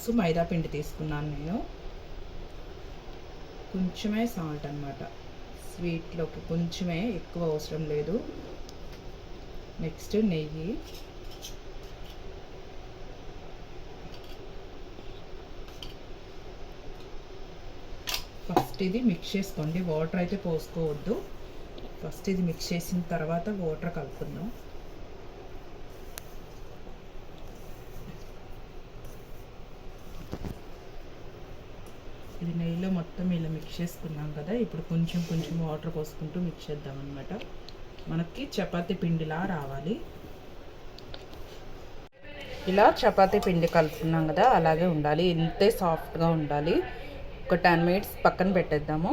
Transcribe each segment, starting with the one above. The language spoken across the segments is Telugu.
స్పూన్స్ మైదా పిండి తీసుకున్నాను నేను. కొంచెమే సాల్ట్ అనమాట, స్వీట్లోకి కొంచెమే, ఎక్కువ అవసరం లేదు. నెక్స్ట్ నెయ్యి, ఫస్ట్ ఇది మిక్స్ చేసుకోండి, వాటర్ అయితే పోసుకోవద్దు. ఫస్ట్ ఇది మిక్స్ చేసిన తర్వాత వాటర్ కలుపుకుందాం. ఇది నెయ్యిలో మొత్తం ఇలా మిక్స్ చేసుకున్నాం కదా, ఇప్పుడు కొంచెం కొంచెం వాటర్ పోసుకుంటూ మిక్స్ చేద్దాం అనమాట. మనకి చపాతీ పిండిలా రావాలి. ఇలా చపాతీ పిండి కలుపుకున్నాం కదా, అలాగే ఉండాలి, ఇంతే సాఫ్ట్గా ఉండాలి. ఒక 10 మినిట్స్ పక్కన పెట్టేద్దాము.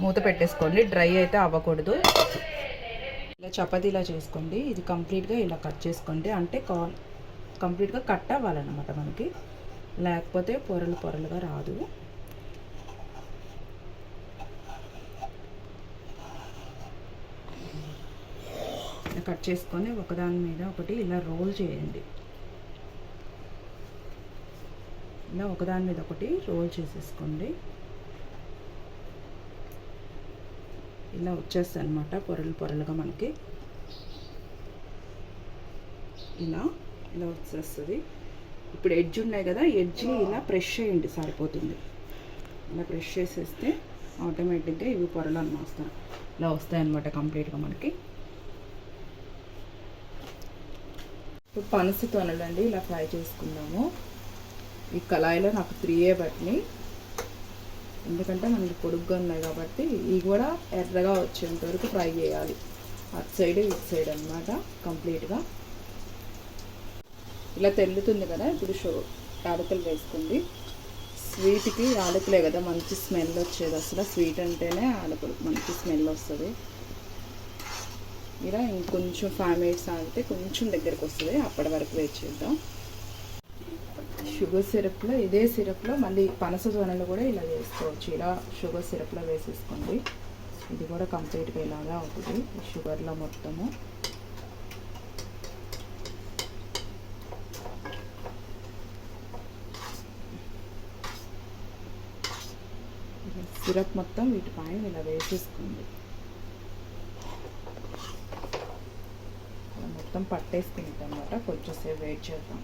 మూత పెట్టేసుకోండి, డ్రై అయితే అవ్వకూడదు. ఇలా చపాతీ ఇలా చేసుకోండి. ఇది కంప్లీట్గా ఇలా కట్ చేసుకోండి, అంటే కంప్లీట్గా కట్ అవ్వాలన్నమాట మనకి, లేకపోతే పొరలు పొరలుగా రాదు. కట్ చేసుకొని ఒకదాని మీద ఒకటి ఇలా రోల్ చేయండి. ఇలా ఒకదాని మీద ఒకటి రోల్ చేసేసుకోండి. ఇలా వచ్చేస్తాయి అన్నమాట పొరలు పొరలుగా మనకి. ఇలా ఇలా వచ్చేస్తుంది. ఇప్పుడు ఎడ్జ్ ఉన్నాయి కదా, ఎడ్జ్ని ఇలా ప్రెస్ చేయండి, సరిపోతుంది. ఇలా ప్రెస్ చేసేస్తే ఆటోమేటిక్గా ఇవి పొరలు అన్నమాట ఇలా వస్తాయి అన్నమాట కంప్లీట్గా మనకి. ఇప్పుడు పనస తొనలండి ఇలా ఫ్రై చేసుకుందాము. ఈ కళాయిలో నాకు 3 బట్టినాయి, ఎందుకంటే మనకి పొడుగ్గా ఉన్నాయి కాబట్టి. ఇవి కూడా ఎర్రగా వచ్చేంత వరకు ఫ్రై చేయాలి, అటు సైడ్ ఇటు సైడ్ అన్నమాట కంప్లీట్గా. ఇలా తెల్లుతుంది కదా, ఇప్పుడు యాలకులు వేసుకోండి. స్వీట్కి యాలకులే కదా మంచి స్మెల్ వచ్చేది, అసలు స్వీట్ అంటేనే యాలకులు మంచి స్మెల్ వస్తుంది. ఇలా ఇంకొంచెం 5 మినిట్స్ ఆగితే కొంచెం దగ్గరకు వస్తుంది, అప్పటి వరకు వెయిట్ చేద్దాం. షుగర్ సిరప్లో, ఇదే సిరప్లో మళ్ళీ పనస తొనలు కూడా ఇలా చేసుకోవచ్చు. ఇలా షుగర్ సిరప్లో వేసేసుకోండి. ఇది కూడా కంప్లీట్గా ఇలాగా అవుతుంది షుగర్లో మొత్తము. సిరప్ మొత్తం వీటిపైన ఇలా వేసేసుకోండి. మొత్తం పట్టేసుకుంటాం అన్నమాట. కొంచెంసేపు వెయిట్ చేద్దాం.